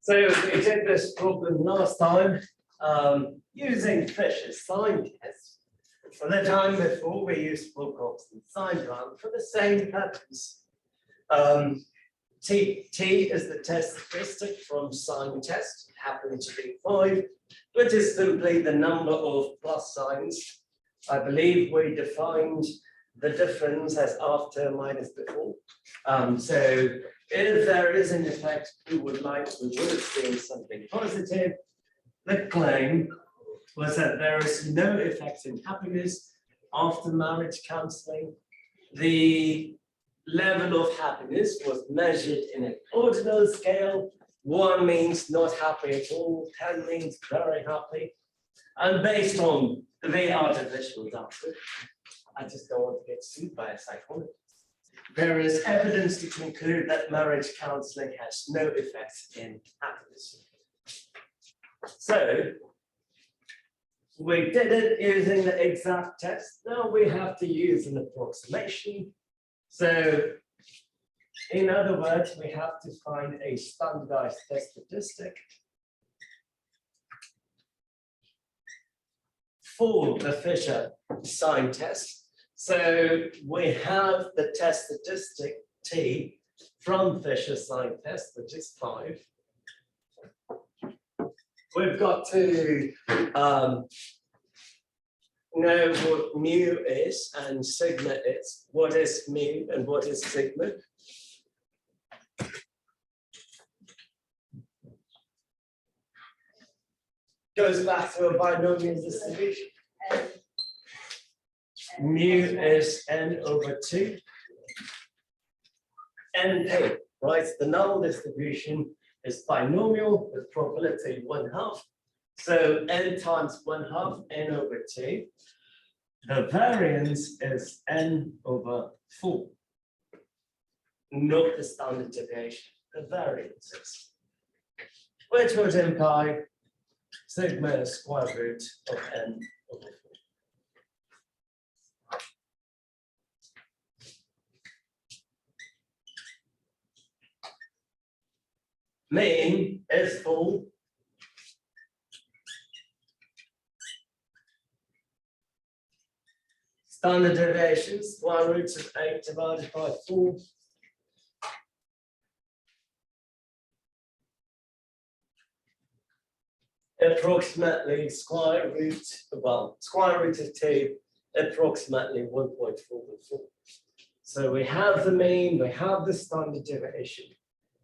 So we did this problem last time using Fisher's sign test. For the time before, we used full constant sign round for the same purpose. T is the test statistic from sign test, happens to be 5, which is simply the number of plus signs. I believe we defined the difference as after minus before. So if there is an effect we would have seen something positive. The claim was that there is no effect in happiness after marriage counseling. The level of happiness was measured in an ordinal scale. 1 means not happy at all, 10 means very happy. And based on the artificial output, I just don't want to get sued by a psychologist. There is evidence to conclude that marriage counseling has no effect in happiness. So we did it using the exact test. Now we have to use an approximation. So in other words, we have to find a standardized test statistic for the Fisher sign test. So we have the test statistic T from Fisher sign test, which is 5. We've got to know what mu is and sigma is. What is mu and what is sigma? Goes back to a binomial distribution. Mu is n over 2. NP, right? The null distribution is binomial with probability 1/2. So n times 1/2, n over 2. The variance is n over 4. Not the standard deviation, the variances. Which would imply sigma square root of n over 4. Mean is full. Standard deviation, square root of 8 divided by 4. Approximately square root of 2, approximately 1.44. So we have the mean, we have the standard deviation.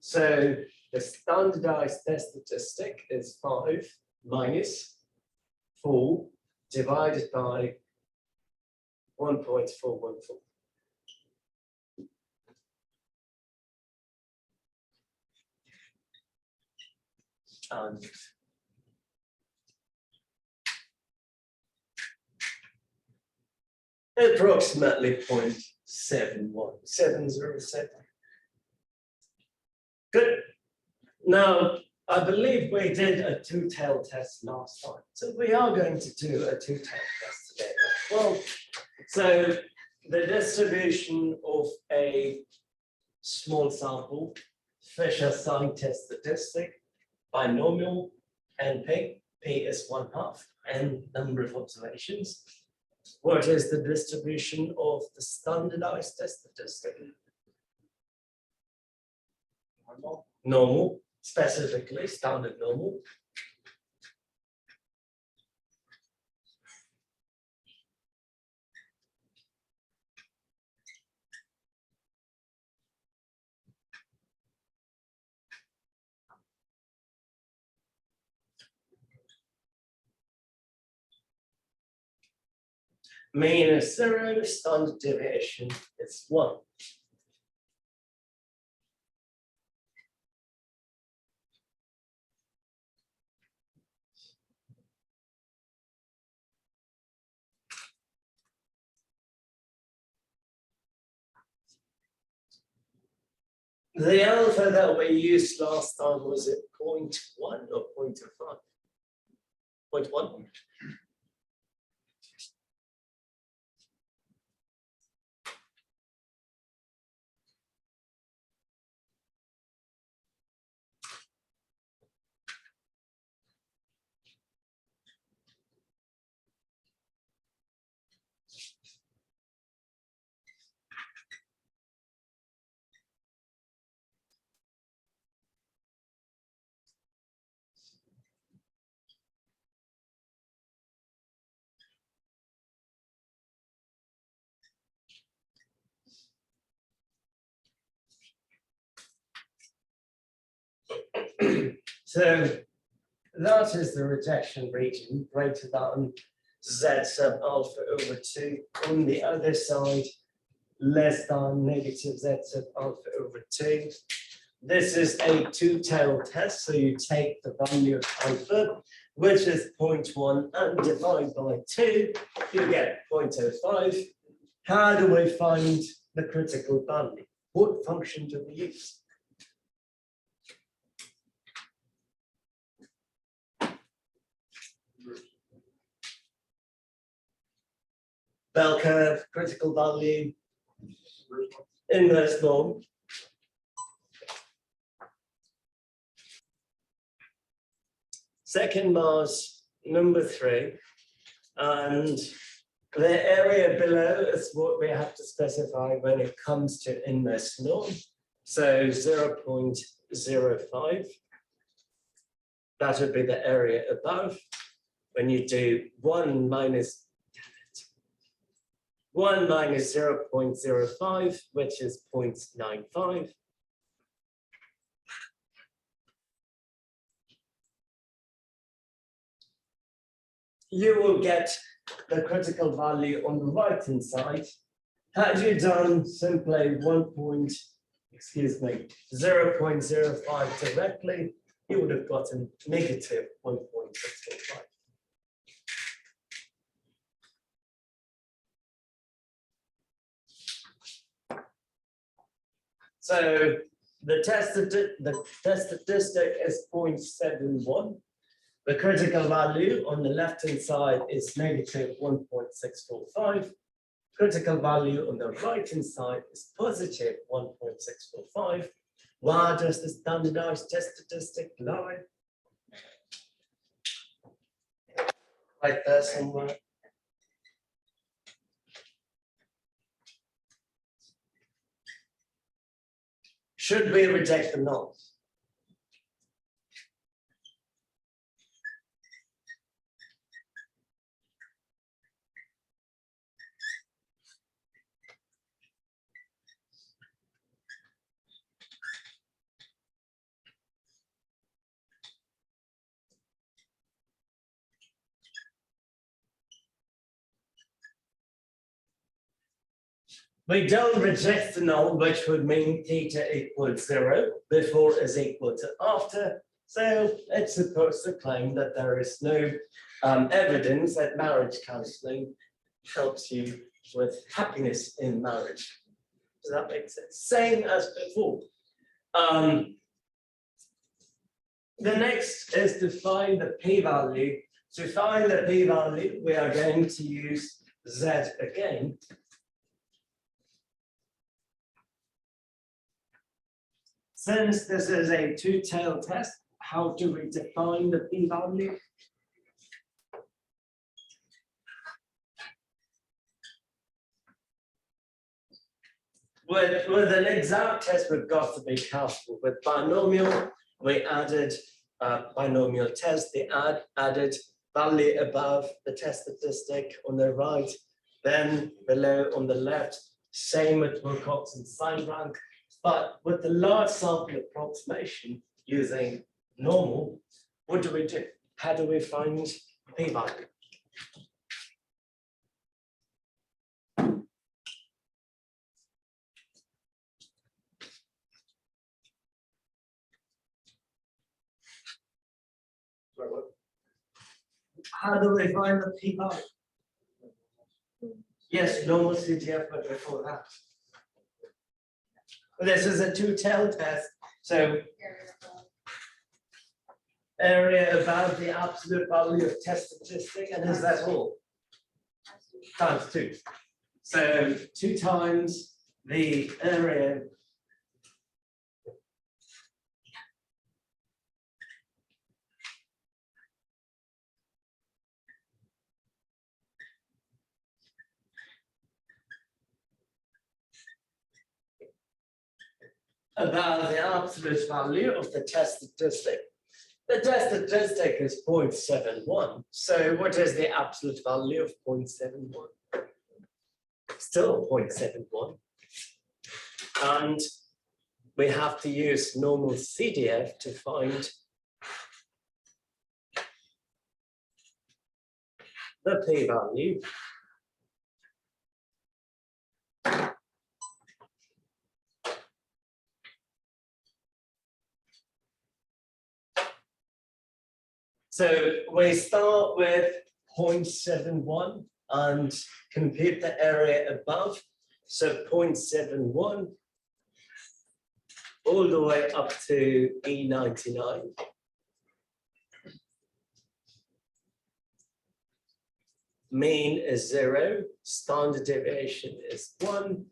So the standardized test statistic is 5 minus 4 divided by 1.414. And approximately 0.71707. Good. Now, I believe we did a two-tailed test last time. So we are going to do a two-tailed test today. Well, so the distribution of a small sample, Fisher sign test statistic, binomial, NP, P is 1/2, and number of observations. What is the distribution of the standardized test statistic? Normal, specifically standard normal. Mean is 0, standard deviation is 1. The alpha that we used last time, was it 0.1 or 0.5? 0.1. So that is the rejection region greater than z sub alpha over 2. On the other side, less than negative z sub alpha over 2. This is a two-tailed test, so you take the value of alpha, which is 0.1, and divide by 2, you get 0.05. How do we find the critical value? What function do we use? Bell curve, critical value, inverse norm. Second Mars, number 3, and the area below is what we have to specify when it comes to inverse norm. So 0.05, that would be the area above. When you do 1 minus 0.05, which is 0.95. You will get the critical value on the right hand side. Had you done simply 0.05 directly, you would have gotten negative 1.645. So the test statistic is 0.71. The critical value on the left-hand side is negative 1.645. Critical value on the right-hand side is positive 1.645. Where does the standardized test statistic lie? Right there somewhere. Should we reject the null? We don't reject the null, which would mean theta equals 0, before is equal to after. So it's supposed to claim that there is no evidence that marriage counseling helps you with happiness in marriage. Does that make sense? Same as before. The next is to find the p-value. To find the p-value, we are going to use z again. Since this is a two-tailed test, how do we define the p-value? With an exact test, we've got to be careful. With binomial, we added binomial test, they added value above the test statistic on the right, then below on the left, same with Wilcoxon sign rank. But with the large sample approximation using normal, what do we do? How do we find p-value? How do we find the p-value? Yes, normal CTF, but before that. This is a two-tailed test, so area above the absolute value of test statistic, and is that all? Times 2. So 2 times the area about the absolute value of the test statistic. The test statistic is 0.71. So what is the absolute value of 0.71? Still 0.71. And we have to use normal CDF to find the p-value. So we start with 0.71 and compute the area above. So 0.71 all the way up to E99. Mean is 0, standard deviation is 1,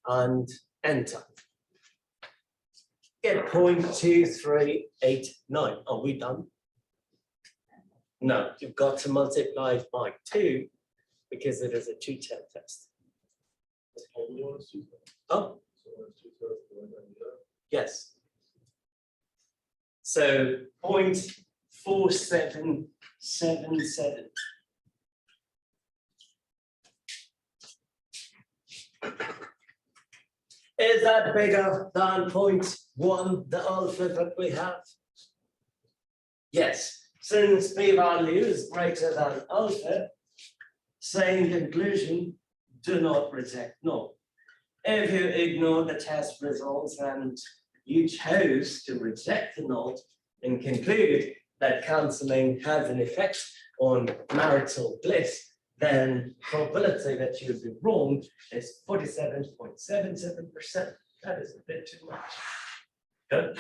and enter. Get 0.2389. Are we done? No, you've got to multiply it by 2 because it is a two-step test. Oh, yes. So 0.4777. Is that bigger than 0.1, the alpha that we have? Yes. Since p-value is greater than alpha, same conclusion, do not reject null. If you ignore the test results and you chose to reject the null and conclude that cancelling has an effect on marital bliss, then probability that you'll be wrong is 47.77%. That is a bit too much. Good.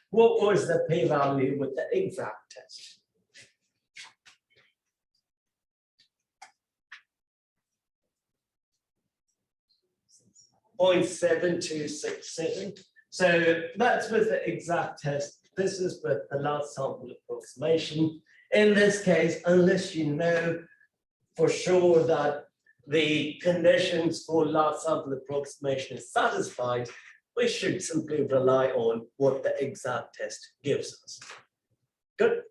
What was the p-value with the exact test? .7267. So that's with the exact test. This is with the last sample approximation. In this case, unless you know for sure that the conditions for last sample approximation is satisfied, we should simply rely on what the exact test gives us. Good.